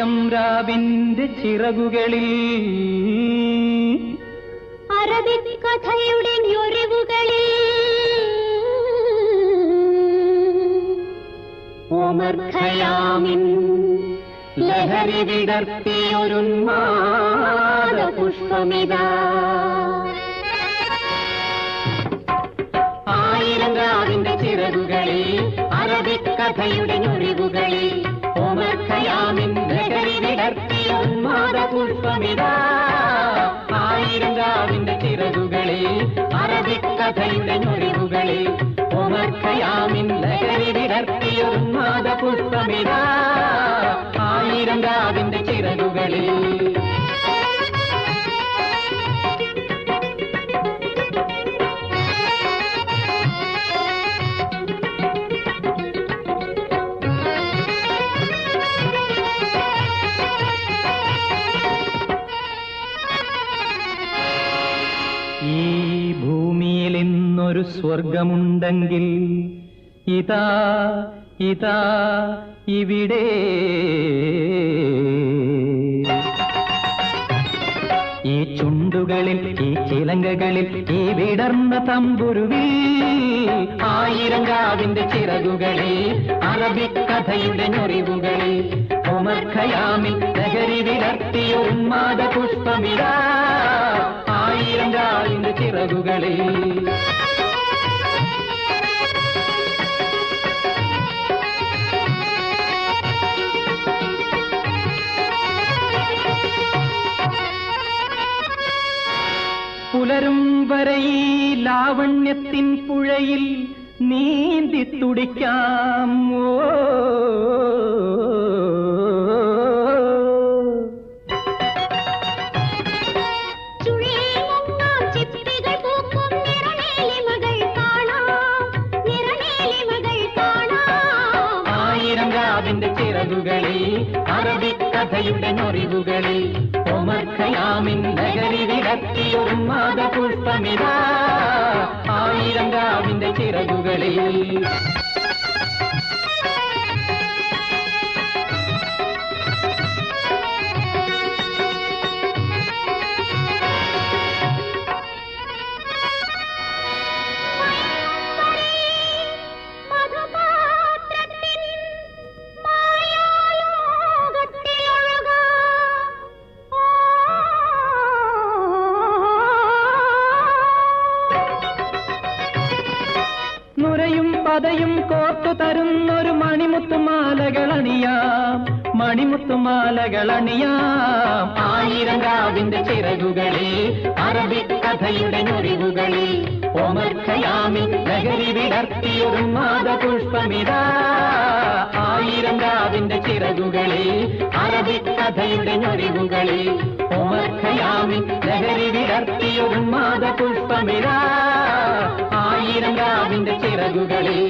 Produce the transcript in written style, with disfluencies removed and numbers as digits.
ആയിരം രാവിന്റെ ചിറകുകളിൽ അറബിക് കഥയുടെ ഞൊറിവുകളിൽ ഒമർ ഖയാമിൻ ലഹരി വിടർത്തിയൊരുന്മാദ പുഷ്പമിതാ. ആയിരം രാവിന്റെ ചിറകുകളിൽ അറബിക് കഥയുടെ ഞൊറിവുകളിൽ ഒമർ ഖയാമിൻ ലഹരി വിടർത്തിയൊരുന്മാദ പുഷ്പമിതാ. ആയിരം രാവിന്റെ ചിറകുകളിൽ അറബിക് കഥയുടെ ഞൊറിവുകളിൽ ഒമർ ഖയാമിൻ ലഹരി വിടർത്തിയൊരുന്മാദ പുഷ്പമിതാ. ആയിരം രാവിന്റെ ചിറകുകളിൽ ഈ ഭൂമിയിൽ ഇന്നൊരു സ്വർഗമുണ്ടെങ്കിൽ ഇതാ ഇതാ ഇവിടെ. ഈ ചുണ്ടുകളിൽ ഈ ചിലങ്കകളിൽ ഈ വിടർന്ന തമ്പുരുവിൽ ആയിരം രാവിന്റെ ചിറകുകളിൽ അറബിക് കഥയുടെ ഞൊറിവുകളിൽ ഒമർ ഖയാമിൻ ലഹരി വിടർത്തിയൊരുന്മാദ പുഷ്പമിതാ. ആയിരം രാവിന്റെ ചിറകുകളിൽ പുലരും വരെ ഈ ലാവണ്യത്തിൻ പുഴയിൽ നീന്തി തുടിക്കാം. ആയിരം രാവിന്റെ ചിറകുകളിൽ അറബിക് കഥയുടെ ഞൊറിവുകളിൽ ഒമർ ഖയാമിൻ ലഹരി വിടർത്തിയൊരുന്മാദ പുഷ്പമിതാ. ആയിരം രാവിന്റെ ചിറകുകളിൽ നുരയും പതയും കോർത്തു തരുന്നൊരു മണിമുത്തുമാലകളണിയാം, മണിമുത്തുമാലകളണിയാം. ആയിരം രാവിന്റെ ചിറകുകളിൽ അറബിക് കഥയുടെ ഞൊറിവുകളിൽ ഒമർ ഖയാമിൻ ലഹരി വിടർത്തിയൊരുന്മാദ പുഷ്പമിതാ. ആയിരം രാവിന്റെ ചിറകുകളിൽ അറബിക് കഥയുടെ ഞൊറിവുകളിൽ ഒമർ ഖയാമിൻ ലഹരി വിടർത്തിയൊരുന്മാദ പുഷ്പമിതാ. ആയിരം രാവിന്റെ ചിറകുകളിൽ